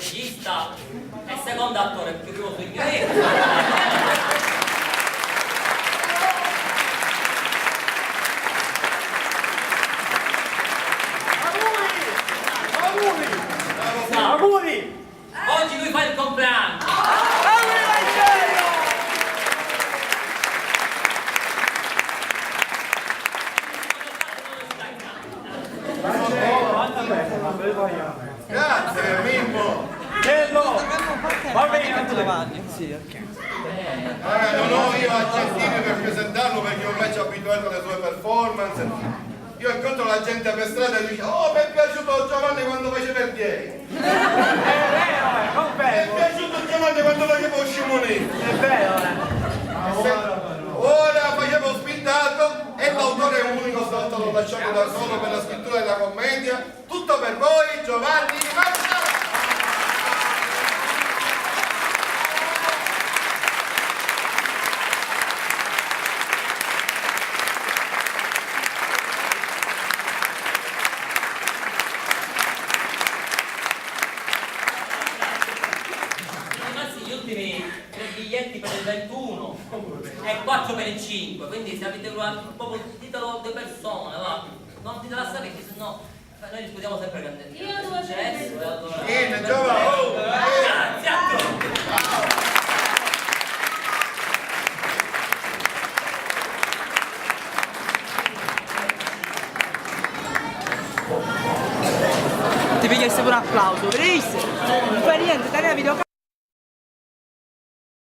regista e secondo attore, perché primo sui inglesi. Auguri! Oggi lui fa il compleanno. Auguri Marcello! Grazie, Mimmo! Bello! Va bene, Sì, ok. Non ho io aggettivi per presentarlo perché ormai ci ho abituato alle sue performance. Io incontro la gente per strada e dice: oh, mi è piaciuto Giovanni quando faceva il gay. è vero, Mi è confermo! piaciuto Giovanni quando faceva lo scimonino. È vero, Ora facevo spintato e l'autore è unico, stavolta l'ho lasciato da solo per la scrittura della commedia. Tutto per voi, Giovanni Marcello! Gli ultimi 3 biglietti per il 21 e 4 per il 5, quindi se avete proprio ditelo 2 persone, va? Non dite la storia perché sennò noi discutiamo sempre grande. Io 2 successo e allora. Vieni, Giovanni! Oh, Grazie a tutti! Ti pigliassi pure un applauso, verissimo? Non fa niente, dai la video.